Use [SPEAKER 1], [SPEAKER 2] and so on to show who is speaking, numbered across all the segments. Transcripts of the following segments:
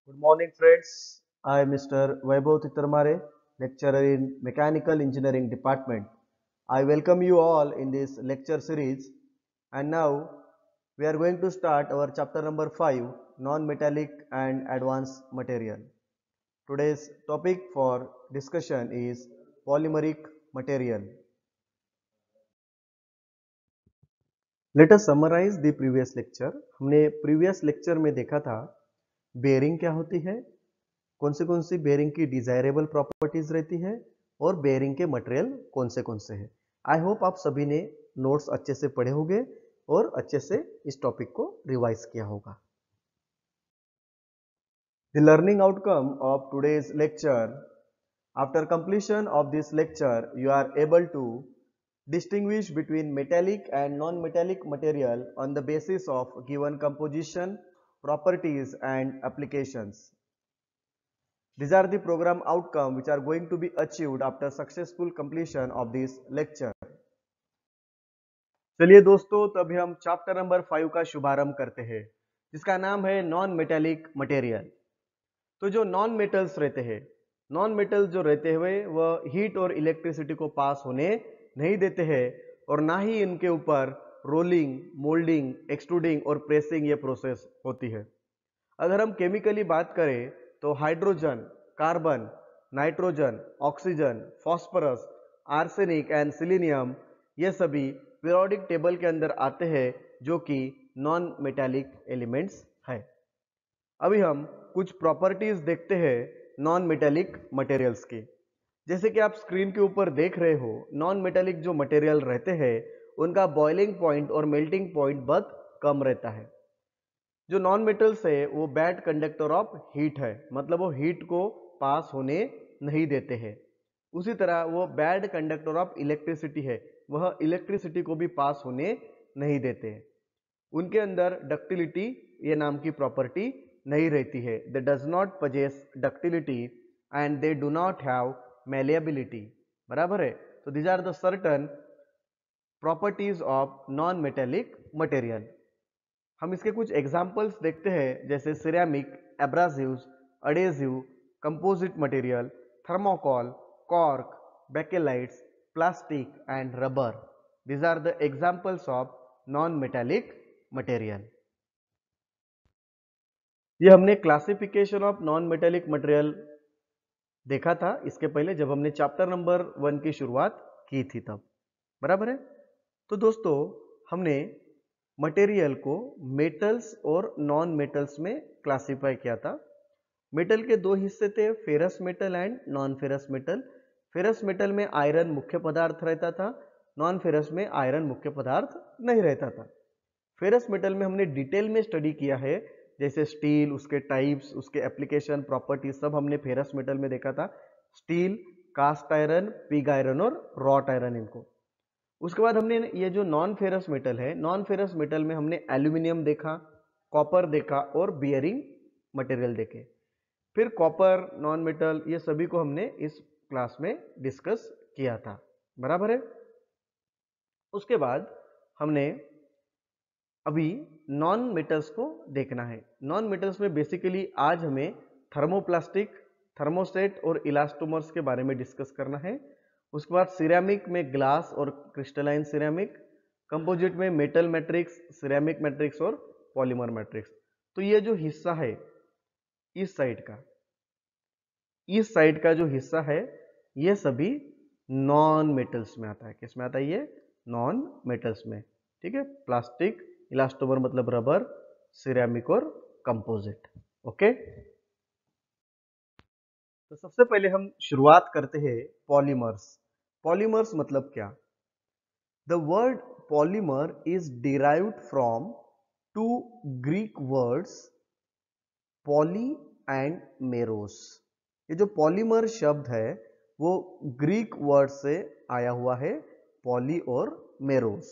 [SPEAKER 1] Good morning, friends. I am Mr. Vaibhav Titarmare, lecturer in Mechanical Engineering Department. I welcome you all in this lecture series. And now we are going to start our chapter number 5, Non-Metallic and Advanced Material. Today's topic for discussion is polymeric material. Let us summarize the previous lecture. हमने previous lecture में देखा था bearing क्या होती है, कौन सी bearing की desirable properties रहती है और बेयरिंग के मटेरियल कौन से हैं। आई होप आप सभी ने नोट्स अच्छे से पढ़े होंगे और अच्छे से इस टॉपिक को रिवाइज किया होगा। The learning outcome of today's lecture, after completion of this lecture you are able to distinguish between metallic and non-metallic material on the basis of given composition, properties and applications. These are the program outcome which are going to be achieved after successful completion of this lecture. चलिए दोस्तों, तो अभी हम chapter number 5 का शुभारंभ करते हैं, जिसका नाम है नॉन मेटेलिक मटेरियल। तो जो नॉन मेटल्स रहते हैं, नॉन मेटल जो रहते हुए वह हीट और इलेक्ट्रिसिटी को पास होने नहीं देते हैं और ना ही इनके ऊपर रोलिंग, मोल्डिंग, एक्सट्रूडिंग और प्रेसिंग ये प्रोसेस होती है। अगर हम केमिकली बात करें तो hydrogen, carbon, nitrogen, oxygen, phosphorus, arsenic and selenium ये सभी पीरियोडिक टेबल के अंदर आते हैं, जो कि नॉन मेटालिक एलिमेंट्स है। अभी हम कुछ प्रॉपर्टीज देखते हैं नॉन मेटालिक मटेरियल्स की। जैसे कि आप स्क्रीन के ऊपर देख रहे हो, नॉन मेटालिक जो मटेरियल रहते हैं उनका बॉइलिंग पॉइंट और मेल्टिंग पॉइंट बहुत कम रहता है। जो नॉन मेटल्स है वो बैड कंडक्टर ऑफ हीट है, मतलब वो हीट को पास होने नहीं देते हैं। उसी तरह वो बैड कंडक्टर ऑफ इलेक्ट्रिसिटी है, वह इलेक्ट्रिसिटी को भी पास होने नहीं देते हैं। उनके अंदर डक्टिलिटी ये नाम की प्रॉपर्टी नहीं रहती है। They does not possess ductility and they do not have malleability. बराबर है। तो these are the certain properties of non metallic material. हम इसके कुछ एग्जाम्पल्स देखते हैं, जैसे ceramic, abrasives, adhesive, composite material, thermocol, cork, bakelites, plastic and rubber. These are the examples of non metallic material. ये हमने classification of non metallic material देखा था इसके पहले, जब हमने चैप्टर नंबर 1 की शुरुआत की थी तब। बराबर है। तो दोस्तों, हमने मटेरियल को मेटल्स और नॉन मेटल्स में क्लासिफाई किया था। मेटल के दो हिस्से थे, ferrous metal and non ferrous metal. Ferrous metal में आयरन मुख्य पदार्थ रहता था, नॉन फेरस में आयरन मुख्य पदार्थ नहीं रहता था। फेरस मेटल में हमने डिटेल में स्टडी किया है, जैसे स्टील, उसके टाइप्स, उसके एप्लीकेशन, प्रॉपर्टीज सब हमने फेरस मेटल में देखा था। Steel, cast iron, pig iron और रॉट आयरन इनको। उसके बाद हमने ये जो नॉन फेरस मेटल है, नॉन फेरस मेटल में हमने एल्यूमिनियम देखा, कॉपर देखा और बियरिंग मटेरियल देखे। फिर कॉपर, नॉन मेटल, ये सभी को हमने इस क्लास में डिस्कस किया था। बराबर है। उसके बाद हमने अभी नॉन मेटल्स को देखना है। नॉन मेटल्स में बेसिकली आज हमें थर्मोप्लास्टिक, थर्मोसेट और इलास्टोमर्स के बारे में डिस्कस करना है। उसके बाद सिरेमिक में ग्लास और क्रिस्टलाइन सिरेमिक, कंपोजिट में मेटल मैट्रिक्स, सिरेमिक मैट्रिक्स और पॉलीमर मैट्रिक्स। तो ये जो हिस्सा है इस साइड का जो हिस्सा है ये सभी नॉन मेटल्स में आता है। किस में आता है? ये नॉन मेटल्स में। ठीक है। प्लास्टिक, इलास्टोमर मतलब रबर, सिरेमिक और कंपोजिट। ओके। तो सबसे पहले हम शुरुआत करते हैं पॉलीमर्स। पॉलीमर्स मतलब क्या? The word polymer is derived from two Greek words poly and meros. ये जो पॉलीमर शब्द है वो ग्रीक वर्ड से आया हुआ है, पॉली और मेरोस।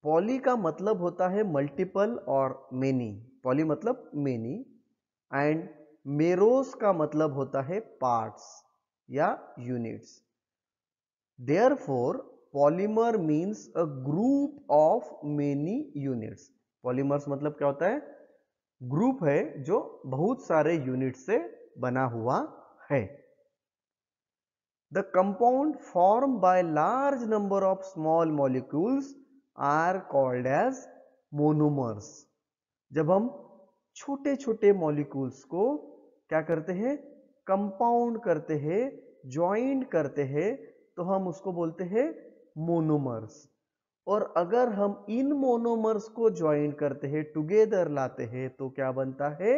[SPEAKER 1] पॉली का मतलब होता है मल्टीपल और मेनी, पॉली मतलब मेनी, एंड मेरोस का मतलब होता है पार्ट्स या units. Therefore polymer means a group of many units. Polymers मतलब क्या होता है? ग्रुप है जो बहुत सारे यूनिट से बना हुआ है। The compound formed by large number of small molecules are called as monomers। जब हम छोटे छोटे मॉलिक्यूल्स को क्या करते हैं, कंपाउंड करते हैं, ज्वाइंट करते हैं, तो हम उसको बोलते हैं मोनोमर्स। और अगर हम इन मोनोमर्स को ज्वाइन करते हैं, टुगेदर लाते हैं, तो क्या बनता है,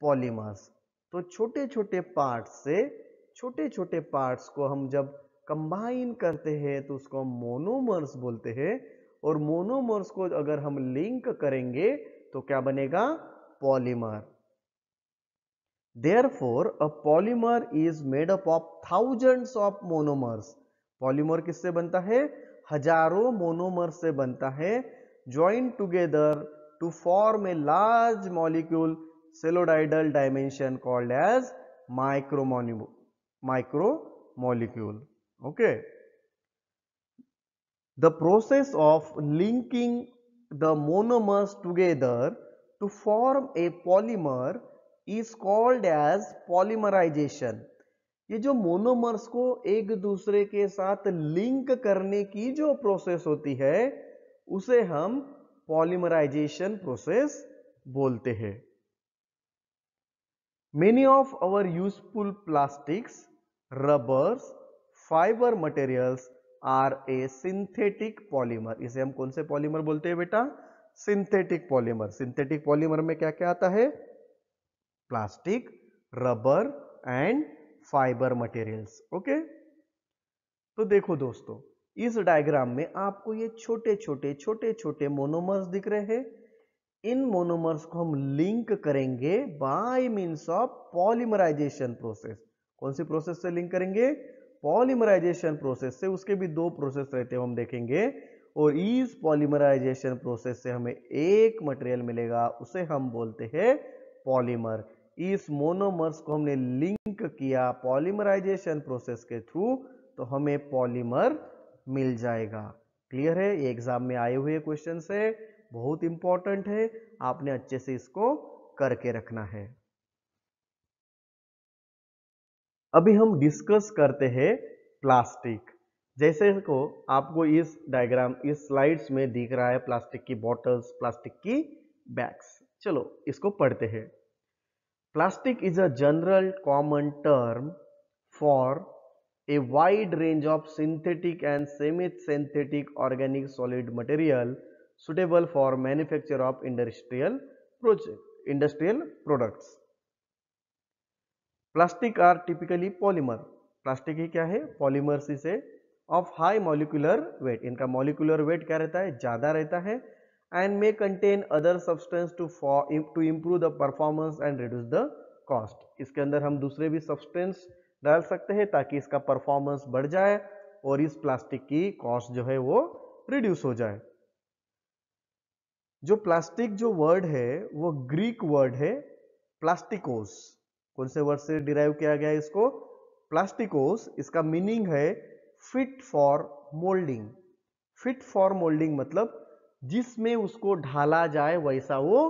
[SPEAKER 1] पॉलीमर्स। तो छोटे छोटे पार्ट्स से छोटे छोटे पार्ट्स को हम जब कंबाइन करते हैं तो उसको हम मोनोमर्स बोलते हैं। और मोनोमर्स को अगर हम लिंक करेंगे तो क्या बनेगा, polymer. Therefore, a polymer is made up of thousands of monomers। Polymer किससे बनता है, हजारों मोनोमर से बनता है, join together to form a large molecule colloidal dimension called as micromolecule. Okay, the process of linking the monomers together to form a polymer is called as polymerization। ये जो monomers को एक दूसरे के साथ लिंक करने की जो प्रोसेस होती है उसे हम पॉलीमराइजेशन प्रोसेस बोलते हैं। Many of our useful plastics, rubbers, fiber materials are a synthetic polymer। इसे हम कौन से पॉलीमर बोलते हैं बेटा, सिंथेटिक पॉलीमर। सिंथेटिक पॉलीमर में क्या क्या आता है, plastic, rubber and fibre materials. Okay, तो देखो दोस्तों, इस डायग्राम में आपको ये छोटे छोटे मोनोमर्स दिख रहे हैं। इन मोनोमर्स को हम लिंक करेंगे by means of polymerization process. कौन सी प्रोसेस से लिंक करेंगे, पॉलीमराइजेशन प्रोसेस से। उसके भी दो प्रोसेस रहते हैं, हम देखेंगे। और इस पॉलीमराइजेशन प्रोसेस से हमें एक मटेरियल मिलेगा, उसे हम बोलते हैं पॉलीमर। इस मोनोमर्स को हमने लिंक किया पॉलीमराइजेशन प्रोसेस के थ्रू, तो हमें पॉलीमर मिल जाएगा। क्लियर है, ये एग्जाम में आए हुए क्वेश्चन है, बहुत इंपॉर्टेंट है, आपने अच्छे से इसको करके रखना है। अभी हम डिस्कस करते हैं प्लास्टिक। जैसे को आपको इस डायग्राम, इस स्लाइड्स में दिख रहा है, प्लास्टिक की बॉटल्स, प्लास्टिक की बैग्स। चलो इसको पढ़ते हैं। Plastic is a general common term for a wide range of synthetic and semi-synthetic organic solid material suitable for manufacture of industrial products। Plastic are typically polymer। Plastic ही क्या है, polymers से of high molecular weight. इनका molecular weight क्या रहता है, ज्यादा रहता है। And may contain other substance to improve the performance and reduce the cost. इसके अंदर हम दूसरे भी सब्सटेंस डाल सकते हैं ताकि इसका परफॉर्मेंस बढ़ जाए और इस प्लास्टिक की कॉस्ट जो है वो रिड्यूस हो जाए। जो प्लास्टिक जो वर्ड है वो ग्रीक वर्ड है प्लास्टिकोस। कौन से वर्ड से डिराइव किया गया है इसको, प्लास्टिकोस। इसका मीनिंग है fit for moulding. Fit for moulding मतलब जिसमें उसको ढाला जाए वैसा वो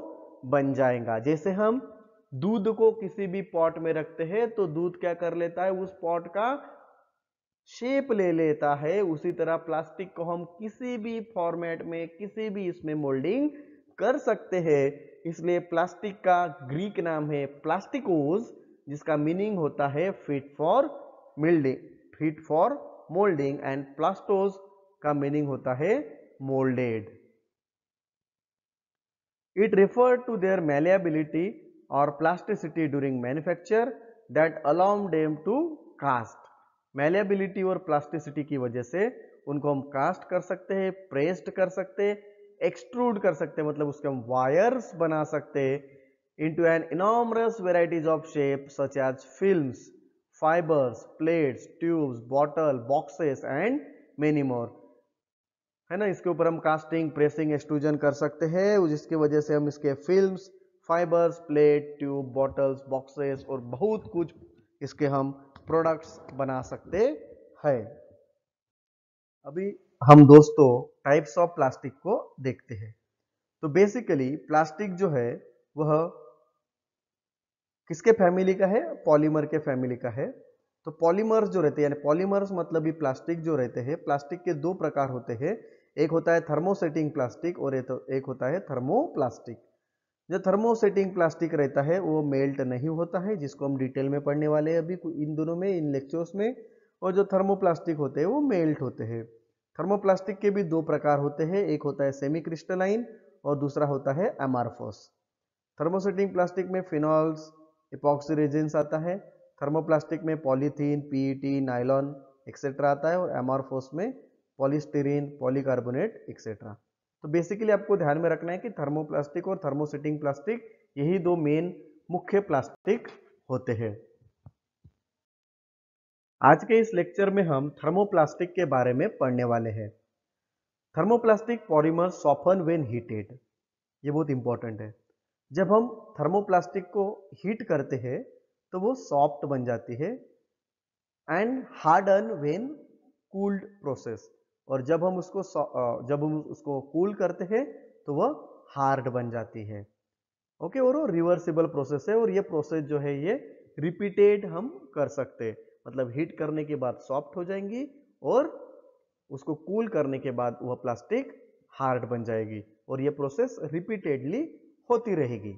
[SPEAKER 1] बन जाएगा। जैसे हम दूध को किसी भी पॉट में रखते हैं तो दूध क्या कर लेता है, उस पॉट का शेप ले लेता है। उसी तरह प्लास्टिक को हम किसी भी फॉर्मेट में, किसी भी इसमें मोल्डिंग कर सकते हैं। इसलिए प्लास्टिक का ग्रीक नाम है प्लास्टिकोस, जिसका मीनिंग होता है fit for moulding, fit for moulding. And plastos का मीनिंग होता है moulded. It referred to their malleability or plasticity during manufacture that allowed them to cast। malleability और plasticity की वजह से उनको हम कास्ट कर सकते हैं, प्रेस्ड कर सकते हैं, एक्सट्रूड कर सकते हैं, मतलब उसके हम वायर्स बना सकते हैं into an enormous varieties of shapes such as films, fibers, plates, tubes, bottle, boxes and many more। है ना, इसके ऊपर हम कास्टिंग, प्रेसिंग, एक्सट्रूजन कर सकते हैं, जिसकी वजह से हम इसके films, fibres, plate, tube, bottles, boxes और बहुत कुछ इसके हम प्रोडक्ट्स बना सकते हैं। अभी हम दोस्तों टाइप्स ऑफ प्लास्टिक को देखते हैं। तो बेसिकली प्लास्टिक जो है वह किसके फैमिली का है? पॉलीमर के फैमिली का है। तो पॉलीमर्स जो रहते हैं, यानी पॉलीमर्स मतलब भी प्लास्टिक जो रहते हैं, प्लास्टिक के दो प्रकार होते हैं। एक होता है थर्मोसेटिंग प्लास्टिक और एक होता है थर्मोप्लास्टिक। जो थर्मोसेटिंग प्लास्टिक रहता है वो मेल्ट नहीं होता है, जिसको हम डिटेल में पढ़ने वाले हैं अभी इन दोनों में, इन लेक्चर्स में। और जो थर्मोप्लास्टिक होते हैं वो मेल्ट होते हैं। थर्मोप्लास्टिक के भी दो प्रकार होते हैं, एक होता है सेमी क्रिस्टलाइन और दूसरा होता है अमारफोस। थर्मोसेटिंग प्लास्टिक में फिनॉल्स, इपॉक्सी रेजिन्स आता है। थर्मोप्लास्टिक में पॉलीथीन, पीईटी, नायलॉन एक्सेट्रा आता है। और अमारफोस में पॉलीस्टीरीन, पॉलीकार्बोनेट एक्सेट्रा। तो बेसिकली आपको ध्यान में रखना है कि थर्मोप्लास्टिक और थर्मोसेटिंग प्लास्टिक यही दो मेन मुख्य प्लास्टिक होते हैं। आज के इस लेक्चर में हम थर्मोप्लास्टिक के बारे में पढ़ने वाले हैं। Thermoplastic polymer soften when heated, ये बहुत इंपॉर्टेंट है। जब हम थर्मोप्लास्टिक को हीट करते हैं तो वो सॉफ्ट बन जाती है, and harden when cooled process. और जब हम उसको कूल करते हैं तो वह हार्ड बन जाती है। ओके, और वो रिवर्सिबल प्रोसेस है, और ये प्रोसेस जो है ये रिपीटेड हम कर सकते हैं। मतलब हीट करने के बाद सॉफ्ट हो जाएंगी और उसको कूल करने के बाद वह प्लास्टिक हार्ड बन जाएगी, और ये प्रोसेस रिपीटेडली होती रहेगी।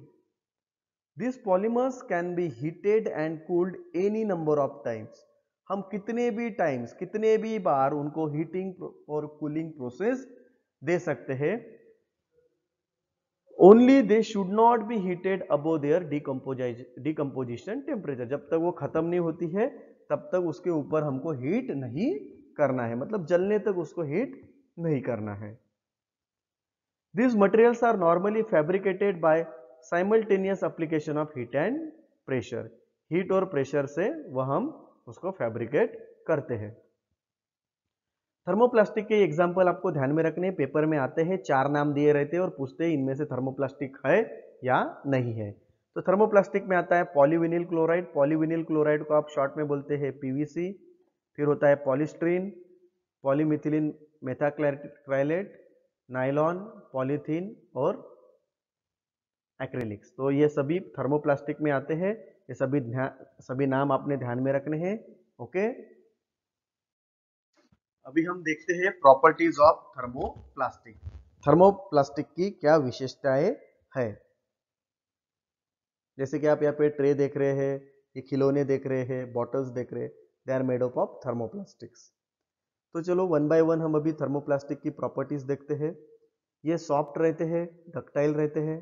[SPEAKER 1] This polymers can be heated and cooled any number of times. हम कितने भी टाइम्स, कितने भी बार उनको हीटिंग और कूलिंग प्रोसेस दे सकते हैं। Only they should not be heated above their decomposition temperature. जब तक वो खत्म नहीं होती है तब तक उसके ऊपर हमको हीट नहीं करना है, मतलब जलने तक उसको हीट नहीं करना है। These materials are normally fabricated by simultaneous application of heat and pressure. Heat और प्रेशर से वह हम उसको फैब्रिकेट करते हैं। थर्मोप्लास्टिक के एग्जाम्पल आपको ध्यान में रखने, पेपर में आते हैं, 4 नाम दिए रहते हैं और पूछते हैं इनमें से थर्मोप्लास्टिक है या नहीं है। तो थर्मोप्लास्टिक में आता है पॉलीविनिल क्लोराइड। पॉलीविनिल क्लोराइड को आप शॉर्ट में बोलते हैं पीवीसी। फिर होता है पॉलीस्टीरीन, पॉलीमिथिलीन मेथाक्साइलेट, नायलॉन, पॉलीथीन और एक्रेलिक्स। तो ये सभी थर्मोप्लास्टिक में आते हैं। ये सभी नाम आपने ध्यान में रखने हैं। ओके, अभी हम देखते हैं प्रॉपर्टीज ऑफ थर्मोप्लास्टिक। थर्मोप्लास्टिक की क्या विशेषताएं है। जैसे कि आप यहाँ पे ट्रे देख रहे हैं, ये खिलौने देख रहे हैं, बॉटल्स देख रहे हैं, they are made up of thermoplastics. तो चलो वन बाय वन हम अभी थर्मोप्लास्टिक की प्रॉपर्टीज देखते हैं। ये सॉफ्ट रहते हैं, डक्टाइल रहते हैं,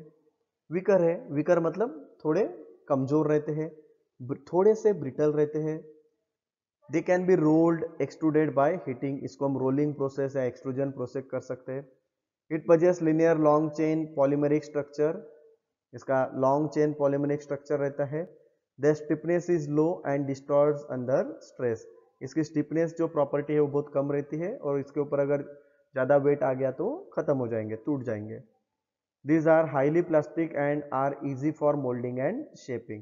[SPEAKER 1] विकर है, विकर मतलब थोड़े कमजोर रहते हैं, थोड़े से ब्रिटल रहते हैं। दे can B rolled extruded by heating, इसको हम रोलिंग प्रोसेस या एक्सट्रूजन प्रोसेस कर सकते हैं। It possess linear long chain polymeric structure, इसका लॉन्ग चेन पॉलीमेरिक स्ट्रक्चर रहता है। The stiffness is low and distorts under stress, इसकी स्टिफनेस जो प्रॉपर्टी है वो बहुत कम रहती है, और इसके ऊपर अगर ज़्यादा वेट आ गया तो खत्म हो जाएंगे, टूट जाएंगे। These are highly plastic and are easy for molding and shaping.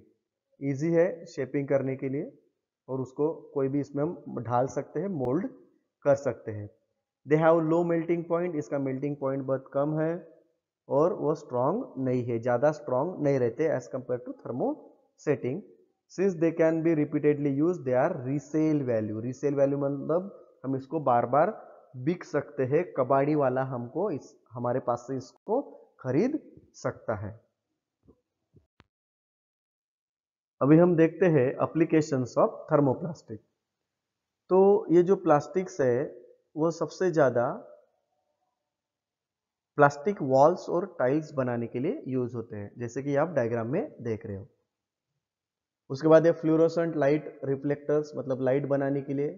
[SPEAKER 1] Easy है शेपिंग करने के लिए, और उसको कोई भी इसमें हम ढाल सकते हैं, मोल्ड कर सकते हैं। They have low melting point, इसका मेल्टिंग पॉइंट बहुत कम है, और वो स्ट्रॉन्ग नहीं है, ज़्यादा स्ट्रॉन्ग नहीं रहते as compared to thermosetting. Since they can be repeatedly use, they are resale value. Resale value मतलब हम इसको बार बार बिक सकते हैं, कबाड़ी वाला हमको हमारे पास से इसको खरीद सकता है। अभी हम देखते हैं एप्लीकेशंस ऑफ थर्मोप्लास्टिक। तो ये जो प्लास्टिक्स है वो सबसे ज्यादा प्लास्टिक वॉल्स और टाइल्स बनाने के लिए यूज होते हैं, जैसे कि आप डायग्राम में देख रहे हो। उसके बाद ये फ्लोरोसेंट लाइट रिफ्लेक्टर्स, मतलब लाइट बनाने के लिए।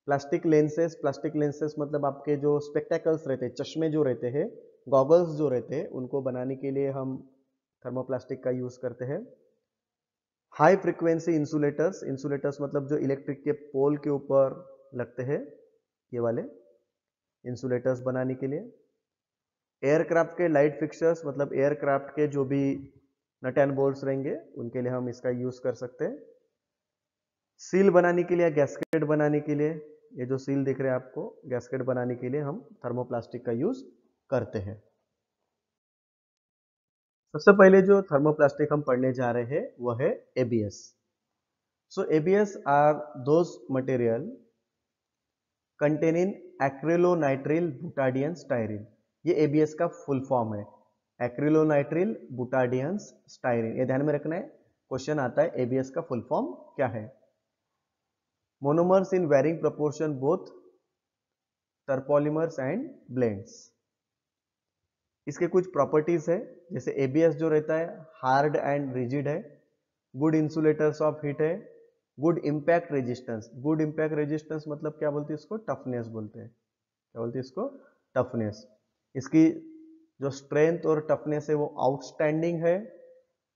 [SPEAKER 1] प्लास्टिक लेंसेस मतलब आपके जो स्पेक्टेकल्स रहते हैं, चश्मे जो रहते हैं, गॉगल्स जो रहते हैं, उनको बनाने के लिए हम थर्मोप्लास्टिक का यूज करते हैं। हाई फ्रीक्वेंसी इंसुलेटर्स, इंसुलेटर्स मतलब जो इलेक्ट्रिक के पोल के ऊपर लगते हैं, ये वाले इंसुलेटर्स बनाने के लिए। एयरक्राफ्ट के लाइट फिक्सर्स मतलब एयरक्राफ्ट के जो भी नट एंड बोल्ट्स रहेंगे उनके लिए हम इसका यूज कर सकते हैं। सील बनाने के लिए, गैस्केट बनाने के लिए, ये जो सील दिख रहे हैं आपको, गैस्केट बनाने के लिए हम थर्मोप्लास्टिक का यूज करते हैं। सबसे पहले जो थर्मोप्लास्टिक हम पढ़ने जा रहे हैं वह है ABS. So ABS are those material containing acrylonitrile butadiene styrene. ये एबीएस का फुल फॉर्म है, एक्रिलोनाइट्रिल बुटाडियन स्टायरिन। ये ध्यान में रखना है, क्वेश्चन आता है एबीएस का फुल फॉर्म क्या है। Monomers in varying proportion both terpolymers and blends. इसके कुछ प्रॉपर्टीज है, जैसे एबीएस जो रहता है हार्ड एंड रिजिड है, गुड इंसुलेटर्स ऑफ हीट है, good impact resistance. Good impact resistance मतलब क्या बोलते हैं इसको, टफनेस बोलते हैं। क्या बोलते हैं इसको, टफनेस। इसकी जो स्ट्रेंथ और टफनेस है वो आउटस्टैंडिंग है।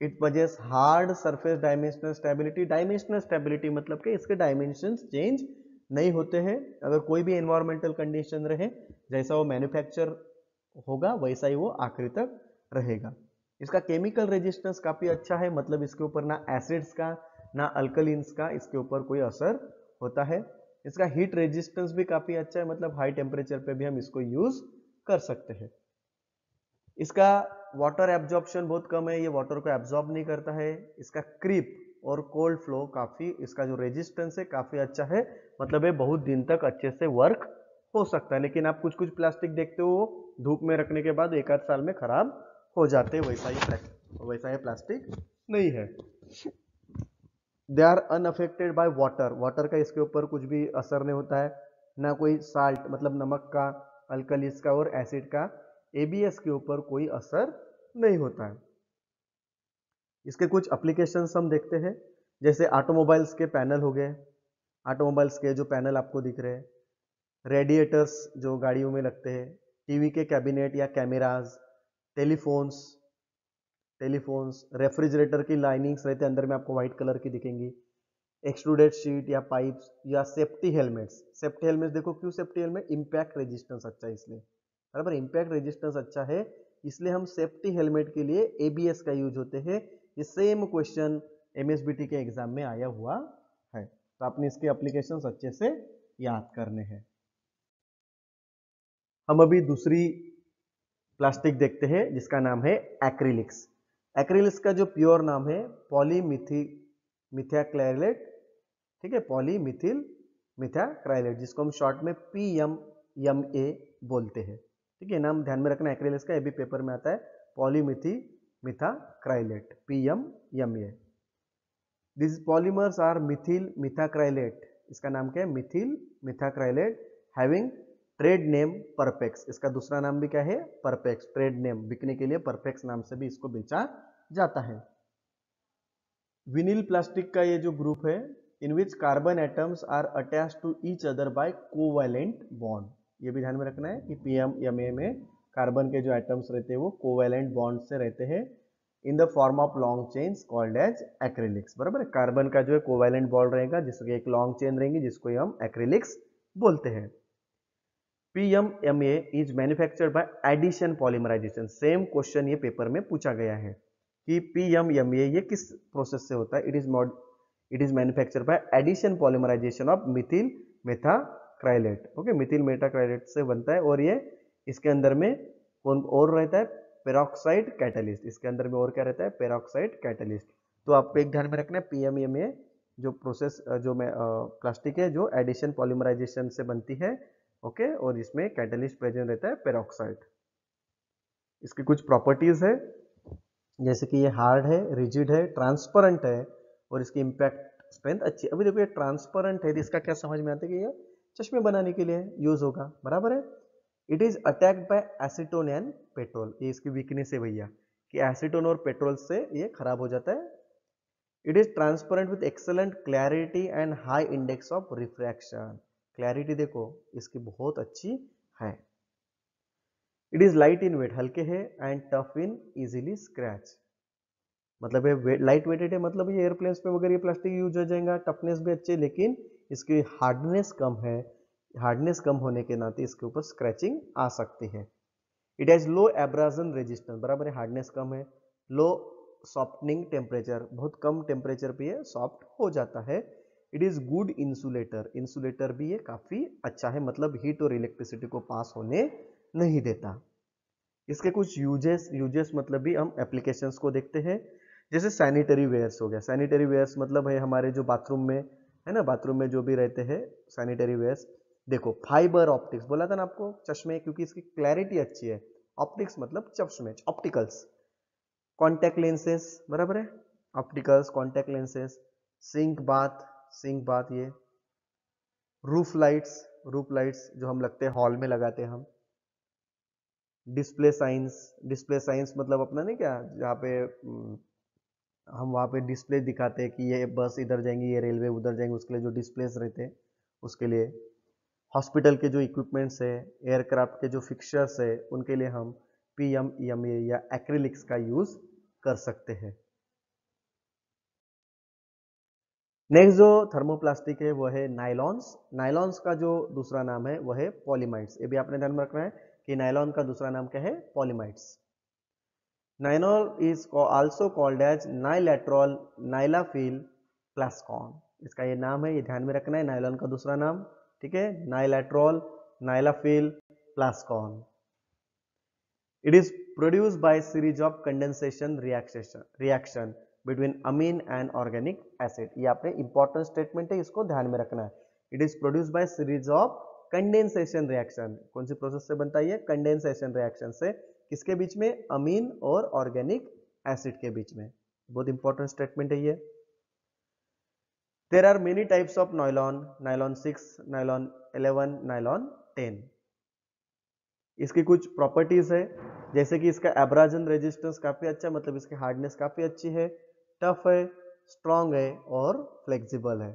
[SPEAKER 1] It possess hard surface dimensional stability. Dimensional stability मतलब कि इसके डायमेंशंस चेंज नहीं होते हैं, अगर कोई भी एनवायरमेंटल कंडीशन रहे, जैसा वो मैन्युफैक्चर होगा वैसा ही वो आखिरी तक रहेगा। इसका केमिकल रेजिस्टेंस काफी अच्छा है, मतलब इसके ऊपर ना एसिड्स का ना अल्कलीन्स का इसके ऊपर कोई असर होता है। इसका हीट रेजिस्टेंस भी काफी अच्छा है, मतलब हाई टेम्परेचर पे भी हम इसको यूज कर सकते हैं। इसका वाटर एब्जॉर्प्शन बहुत कम है, ये वाटर को एब्जॉर्ब नहीं करता है। इसका क्रीप और कोल्ड फ्लो काफी, इसका जो रेजिस्टेंस है काफी अच्छा है, मतलब ये बहुत दिन तक अच्छे से वर्क हो सकता है। लेकिन आप कुछ कुछ प्लास्टिक देखते हो धूप में रखने के बाद एक आध साल में खराब हो जाते हैं, वैसा ये प्लास्टिक नहीं है। They are unaffected by water. Water का इसके ऊपर कुछ भी असर नहीं होता है, ना कोई साल्ट मतलब नमक का, अल्कलीस का और एसिड का एबीएस के ऊपर कोई असर नहीं होता है। इसके कुछ एप्लीकेशंस हम देखते हैं, जैसे ऑटोमोबाइल्स के पैनल हो गए, ऑटोमोबाइल्स के जो पैनल आपको दिख रहे हैं, रेडिएटर्स जो गाड़ियों में लगते हैं, टीवी के कैबिनेट या कैमराज, टेलीफोन्स, रेफ्रिजरेटर की लाइनिंग्स रहते हैं अंदर में आपको व्हाइट कलर की दिखेंगी, एक्सट्रूडेड शीट या पाइप्स या सेफ्टी हेलमेट्स। सेफ्टी हेलमेट्स देखो क्यों सेफ्टी हेलमेट, इंपैक्ट रेजिस्टेंस अच्छा है इसलिए, बराबर। इंपैक्ट रेजिस्टेंस अच्छा है इसलिए हम सेफ्टी हेलमेट के लिए एबीएस का यूज होते हैं। ये सेम क्वेश्चन एमएसबीटी के एग्जाम में आया हुआ है, तो आपने इसके एप्लीकेशंस अच्छे से याद करने हैं। हम अभी दूसरी प्लास्टिक देखते हैं जिसका नाम है एक्रिलिक्स। एक्रिलिक्स का जो प्योर नाम है मिथाक्लाइलेट, ठीक है, पॉलीमिथिल मिथाक्लाइलेट, जिसको हम शॉर्ट में PMMA बोलते हैं, ठीक है। नाम ध्यान में रखना, एक्रिलिक्स का ये भी पेपर में आता है, polymethyl methacrylate, PMMA। This polymers are methyl methacrylate. इसका नाम क्या है, methyl methacrylate, having trade name Perspex. इसका दूसरा नाम भी क्या है, परपेक्स। ट्रेड नेम बिकने के लिए परपेक्स नाम से भी इसको बेचा जाता है। विनिल प्लास्टिक का ये जो ग्रुप है, in which carbon atoms are attach to each other by covalent bond. ये भी ध्यान में रखना है कि PMMA में कार्बन के जो एटम्स रहते हैं वो कोवैलेंट बॉन्ड से रहते हैं in the form of long chains called as acrylics, बराबर। कार्बन का जो है कोवैलेंट बॉन्ड रहेगा जिसकी एक लॉन्ग चेन रहेंगी जिसको हम एक्रिलिक्स बोलते हैं। PMMA is manufactured by addition polymerization. Same question ये पेपर में पूछा गया है कि PMMA ये किस प्रोसेस से होता है। It is manufactured by addition polymerisation of methyl methacrylate. Okay, methyl methacrylate से बनता है, और ये इसके अंदर में कौन और रहता है, पेरोक्साइड कैटलिस्ट। इसके अंदर में और क्या रहता है, पेरोक्साइड कैटलिस्ट। तो आपको एक ध्यान में रखना है, PMMA जो प्रोसेस जो प्लास्टिक है जो एडिशन पॉलीमराइजेशन से बनती है, ओके, और इसमें कैटलिस्ट प्रेजेंट रहता है, पेरोक्साइड। इसकी कुछ प्रॉपर्टीज है, जैसे कि ये हार्ड है, रिजिड है, ट्रांसपेरेंट है, और इसकी इंपैक्ट स्ट्रेंथ अच्छी है। अभी देखो ये ट्रांसपेरेंट है, तो इसका क्या समझ में आता है कि ये चश्मे बनाने के लिए यूज होगा, बराबर है। It is attacked by acetone and petrol. ये इसकी वीकनेस है भैया कि एसीटोन और पेट्रोल से ये खराब हो जाता है। It is transparent with excellent clarity and high index of refraction. Clarity देखो इसकी बहुत अच्छी है। It is light in weight, हल्के है, and tough in easily scratch. मतलब ये लाइट वेटेड है, मतलब ये एयरप्लेन्स पे वगैरह ये प्लास्टिक यूज हो जाएगा। टफनेस भी अच्छी है, लेकिन इसकी हार्डनेस कम है। हार्डनेस कम होने के नाते इसके ऊपर स्क्रैचिंग आ सकती है। इट हैज लो एब्राजन रेजिस्टेंस, बराबर है, हार्डनेस कम है। लो सॉफ्टनिंग टेम्परेचर, बहुत कम टेम्परेचर पे ये सॉफ्ट हो जाता है। It is good insulator, insulator भी ये काफी अच्छा है, मतलब हीट और इलेक्ट्रिसिटी को पास होने नहीं देता। इसके कुछ यूजेस यूजेस मतलब भी हम एप्लीकेशंस को देखते हैं। जैसे सैनिटरी वेयर्स हो गया, सैनिटरी वेयर्स मतलब है हमारे जो बाथरूम में है ना, बाथरूम में जो भी रहते हैं सैनिटरी वेयर्स। देखो फाइबर ऑप्टिक्स बोला था ना आपको, चश्मे, क्योंकि इसकी क्लैरिटी अच्छी है। ऑप्टिक्स मतलब चश्मे, ऑप्टिकल्स। कॉन्टैक्ट लेंसेस, बराबर है, opticals, contact lenses. Sink bath ये। रूफ लाइट्स जो हम लगते हैं हॉल में लगाते हैं हम। डिस्प्ले साइंस मतलब अपना नहीं क्या, जहाँ पे हम वहाँ पे डिस्प्ले दिखाते हैं कि ये बस इधर जाएंगी, ये रेलवे उधर जाएंगे, उसके लिए जो डिस्प्लेस रहते हैं उसके लिए। हॉस्पिटल के जो इक्विपमेंट्स है, एयरक्राफ्ट के जो फिक्चर्स है, उनके लिए हम PMEA या एक्रिलिक्स का यूज कर सकते हैं। नेक्स्ट जो थर्मोप्लास्टिक है वो है नायलॉन्स। नायलॉन्स का जो दूसरा नाम है वो है पॉलीमाइड्स। ये भी आपने ध्यान में रखना है कि नायलॉन का दूसरा नाम क्या है, polyamides. Nylon is also called as Nylatron Nylafil Plaskon. इसका ये नाम है, ये ध्यान में रखना है, नायलॉन का दूसरा नाम, ठीक है, नाइलेट्रॉल Nylafil प्लास्कॉन। It is produced by series of condensation reaction between amine and organic acid। ये आपने इंपॉर्टेंट स्टेटमेंट है, इसको ध्यान में रखना है। It is produced by series of condensation reaction। कौन सी प्रोसेस से बनता है ये, कंडेंसेशन रिएक्शन से। किसके बीच में, अमीन और ऑर्गेनिक एसिड के बीच में। बहुत इंपॉर्टेंट स्टेटमेंट है ये। There are many types of nylon, nylon 6, nylon 11, nylon 10। इसकी कुछ प्रॉपर्टीज है, जैसे कि इसका एब्राजन रेजिस्टेंस काफी अच्छा, मतलब इसकी हार्डनेस काफी अच्छी है, टफ है, स्ट्रॉन्ग है और फ्लेक्सिबल है।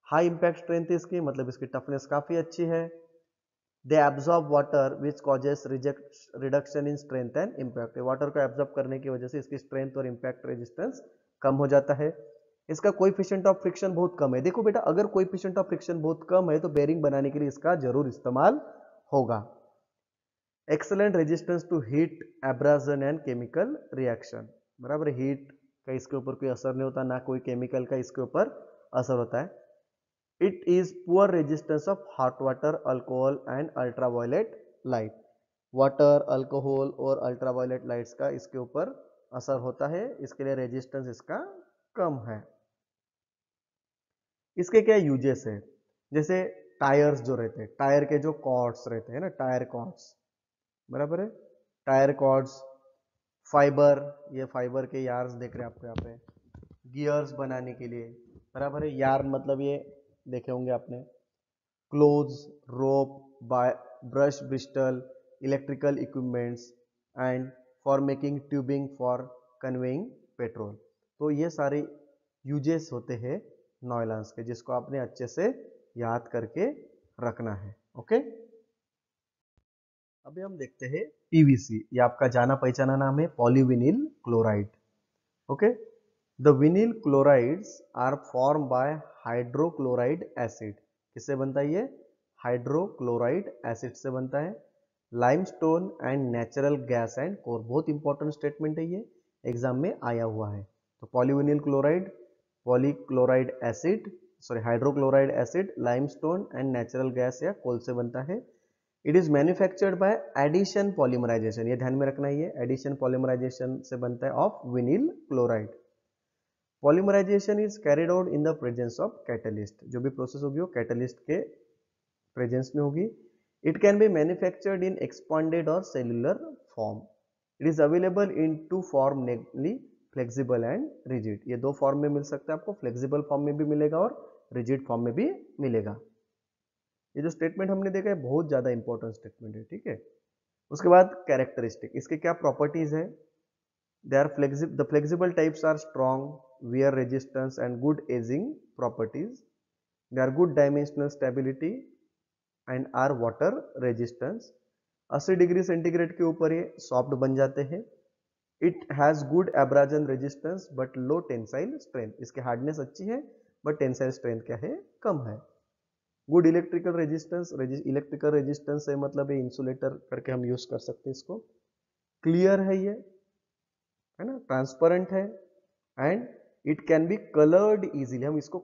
[SPEAKER 1] हाई इंपैक्ट स्ट्रेंथ इसकी, मतलब इसकी टफनेस काफी अच्छी है। They absorb water which causes reduction in strength and impact. Water को एब्जॉर्ब करने की वजह से इसकी स्ट्रेंथ और इम्पैक्ट रेजिस्टेंस कम हो जाता है। इसका कोएफिशिएंट ऑफ फ्रिक्शन बहुत कम है। देखो बेटा, अगर कोएफिशिएंट ऑफ फ्रिक्शन बहुत कम है तो बेरिंग बनाने के लिए इसका जरूर इस्तेमाल होगा। Excellent resistance to heat, abrasion and chemical reaction. बराबर, हीट का इसके ऊपर कोई असर नहीं होता, ना कोई केमिकल का इसके ऊपर असर होता है। It is poor resistance of hot water, alcohol and ultraviolet light. Water, alcohol और अल्ट्रावायलेट लाइट्स का इसके ऊपर असर होता है, इसके लिए रेजिस्टेंस इसका कम है। इसके क्या यूजेस है, जैसे टायर्स जो रहते हैं, टायर के जो कॉर्ड्स रहते हैं ना, टायर कॉर्ड्स, बराबर है, टायर कॉर्ड्स। फाइबर, ये फाइबर के यार्स देख रहे हैं आपको यहाँ पे, गियर्स बनाने के लिए, बराबर है। यार्न मतलब ये देखे होंगे आपने। Clothes, rope, brush Bristol, electrical equipments and for making tubing for conveying petrol. तो ये सारे यूजेस होते हैं नॉयलॉन्स के, जिसको आपने अच्छे से याद करके रखना है। ओके, अभी हम देखते हैं PVC। ये आपका जाना पहचाना नाम है, polyvinyl chloride. Okay, the vinyl chlorides are form by hydrochloride acid. किससे बनता है ये, हाइड्रोक्लोराइड एसिड से बनता है। Limestone and natural gas and coal, बहुत इंपॉर्टेंट स्टेटमेंट है ये, एग्जाम में आया हुआ है। तो polyvinyl chloride, polychloride acid, sorry hydrochloride acid, limestone and natural gas या कोल से बनता है। It is manufactured by addition polymerisation. ये ध्यान में रखना है, ये एडिशन पॉलीमराइजेशन से बनता है of vinyl chloride. Polymerisation is carried out in the presence of catalyst. जो भी प्रोसेस होगी वो कैटलिस्ट के प्रेजेंस में होगी। It can be manufactured in expanded और cellular form. It is available in two form, namely flexible and rigid. ये दो फॉर्म में मिल सकता है आपको, फ्लेक्सिबल फॉर्म में भी मिलेगा और रिजिड फॉर्म में भी मिलेगा। ये जो स्टेटमेंट हमने देखा है बहुत ज्यादा इंपॉर्टेंट स्टेटमेंट है, ठीक है। उसके बाद कैरेक्टरिस्टिक, इसके क्या प्रॉपर्टीज है। They are flexible, the flexible types are strong wear resistance and good ageing properties. They are good dimensional stability and are water resistance. 80 degree centigrade के ऊपर ये सॉफ्ट बन जाते हैं। It has good abrasion resistance but low tensile strength. इसकी hardness अच्छी है but tensile strength क्या है, कम है। Good electrical resistance, electrical resistance है मतलब ये इंसुलेटर करके हम यूज कर सकते हैं इसको। क्लियर है ये, है ना, ट्रांसपेरेंट है and it can be coloured easily. हम इसको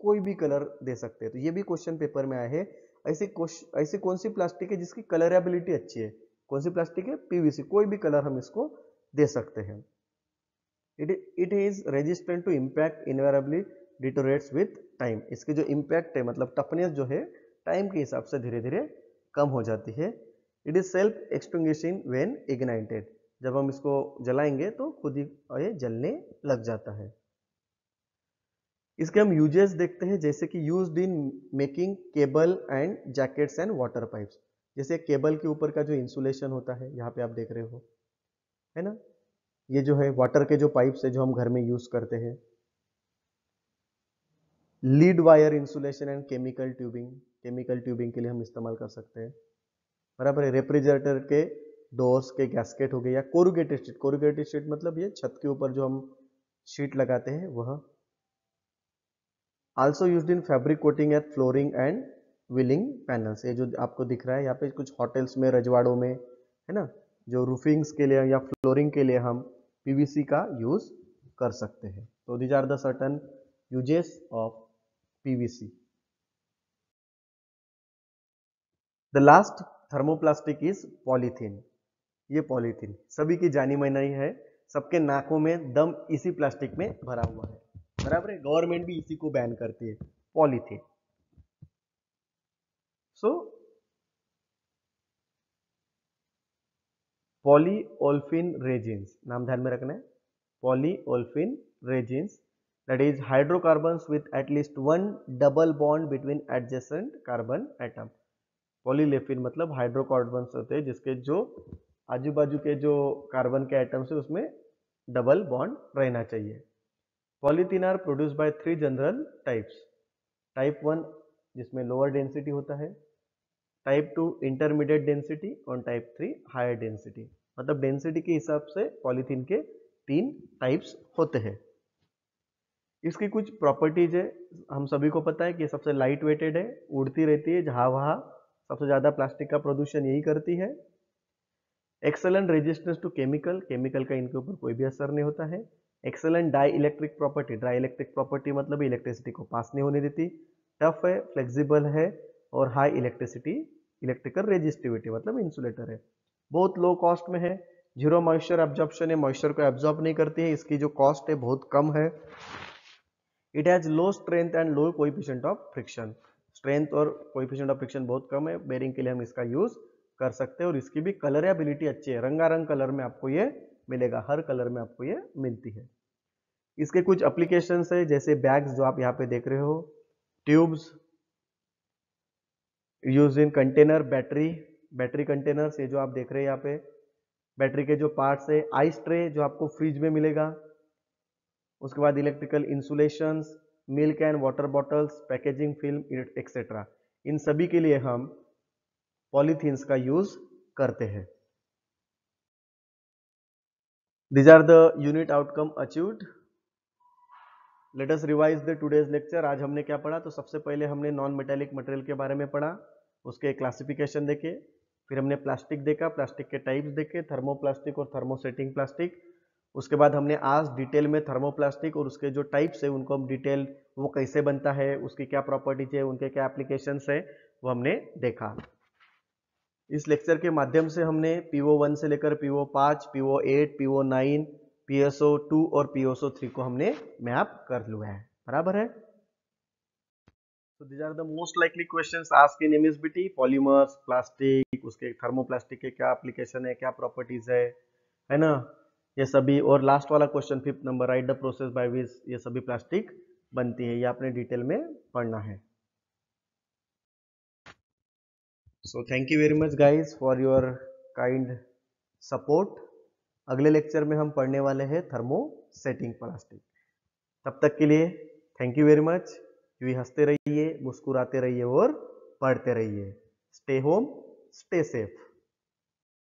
[SPEAKER 1] कोई भी कलर दे सकते हैं। तो ये भी क्वेश्चन पेपर में आए हैं। ऐसी कौन सी प्लास्टिक है जिसकी कलरेबिलिटी अच्छी है। कौन सी प्लास्टिक है? पीवीसी। कोई भी कलर हम इसको दे सकते हैं। It is resistant to impact, invariably deteriorates with time. इसके जो इम्पैक्ट है मतलब टफनेस जो है टाइम के हिसाब से धीरे धीरे कम हो जाती है। It is self extinguishing when ignited. जब हम इसको जलाएंगे तो खुद ही ये जलने लग जाता है। इसके हम यूजेस देखते हैं, जैसे कि used in making cable and jackets and water pipes. जैसे केबल के ऊपर का जो इंसुलेशन होता है, यहाँ पे आप देख रहे हो, है ना, ये जो है वाटर के जो पाइप्स है जो हम घर में यूज करते हैं। Lead wire insulation and chemical tubing, chemical tubing के लिए हम इस्तेमाल कर सकते हैं, बराबर है। रेफ्रिजरेटर के डोर्स के गैस्केट हो गए, या कोरुगेटेड शीट। कोरुगेटेड शीट मतलब ये छत के ऊपर जो हम शीट लगाते हैं वह। Also used in fabric coating at flooring and willing panels. ये जो आपको दिख रहा है यहाँ पे कुछ होटल्स में, रजवाड़ों में, है ना, जो रूफिंग्स के लिए या फ्लोरिंग के लिए हम पीवीसी का यूज कर सकते हैं। तो these are the certain uses of PVC. The last thermoplastic is polythene. ये पॉलीथीन सभी की जानी मानी है, सबके नाकों में दम इसी प्लास्टिक में भरा हुआ है, बराबर है। गवर्नमेंट भी इसी को बैन करती है, पॉलीथीन। सो पॉलीओल्फिन रेजिन्स, नाम ध्यान में रखना है, पॉलीओल्फिन resins, that is hydrocarbons with at least one double bond between adjacent carbon atom। पॉलीलेफिन मतलब हाइड्रोकार्बन्स होते हैं जिसके जो आजू बाजू के जो कार्बन के एटम्स है उसमें डबल बॉन्ड रहना चाहिए। Polythene are produce by 3 general types. Type 1 जिसमें लोअर डेंसिटी होता है, टाइप 2 इंटरमीडिएट डेंसिटी, और टाइप 3 हायर डेंसिटी। मतलब डेंसिटी के हिसाब से पॉलीथीन के 3 टाइप्स होते हैं। इसकी कुछ प्रॉपर्टीज है, हम सभी को पता है कि सबसे लाइट वेटेड है, उड़ती रहती है जहां वहां, सबसे ज्यादा प्लास्टिक का प्रदूषण यही करती है। Excellent resistance to chemical, chemical का इनके ऊपर कोई भी असर नहीं होता है। Excellent dielectric property, dielectric property मतलब इलेक्ट्रिसिटी को पास नहीं होने देती। टफ है, फ्लेक्सिबल है, और हाई इलेक्ट्रिसिटी, इलेक्ट्रिकल रेजिस्टिविटी मतलब इंसुलेटर है। बहुत लो कॉस्ट में है, जीरो मॉइस्चर एब्जॉर्प्शन है, मॉइस्चर को एब्जॉर्ब नहीं करती है, इसकी जो कॉस्ट है बहुत कम है। It has low strength and low coefficient of friction, strength और कोएफिशिएंट ऑफ फ्रिक्शन बहुत कम है, बेरिंग के लिए हम इसका यूज कर सकते हैं। और इसकी भी कलरेबिलिटी अच्छी है, रंगारंग कलर में आपको ये मिलेगा, हर कलर में आपको ये मिलती है। इसके कुछ एप्लीकेशंस है, जैसे बैग्स जो आप यहाँ पे देख रहे हो, tubes, use in container, battery, battery containers, ये जो आप देख रहे हैं यहाँ पे, बैटरी के जो पार्ट्स है, आइस ट्रे जो आपको फ्रिज में मिलेगा, उसके बाद electrical insulations, milk and water bottles, packaging film etcetera, इन सभी के लिए हम पॉलीथीन्स का यूज करते हैं। These are the unit outcome achieved. Let us revise the today's lecture। आज हमने क्या पढ़ा? तो सबसे पहले हमने नॉन मेटेलिक मटेरियल के बारे में पढ़ा, उसके क्लासिफिकेशन देखे, फिर हमने प्लास्टिक देखा, प्लास्टिक के टाइप्स देखे, थर्मोप्लास्टिक और थर्मोसेटिंग प्लास्टिक। उसके बाद हमने आज डिटेल में थर्मोप्लास्टिक और उसके जो टाइप्स है उनको हम डिटेल, वो कैसे बनता है, उसकी क्या प्रॉपर्टीज है, उनके क्या एप्लीकेशंस है, वो हमने देखा। इस लेक्चर के माध्यम से हमने PO1 से लेकर PO5, PO8, PO9, PSO2 और PSO3 को हमने मैप कर लिया है, बराबर है। So these are the most likely questions asked in MSBT। Polymers, plastic, उसके थर्मोप्लास्टिक के क्या एप्लीकेशन है, क्या प्रॉपर्टीज है ना, ये सभी। और लास्ट वाला question 5th number, right the process by which ये सभी प्लास्टिक बनती है, ये आपने डिटेल में पढ़ना है। So thank you very much guys for your kind support. अगले लेक्चर में हम पढ़ने वाले हैं थर्मोसेटिंग प्लास्टिक। तब तक के लिए थैंक यू वेरी मच। यूं ही हंसते रहिए, मुस्कुराते रहिए और पढ़ते रहिए। Stay home, stay safe.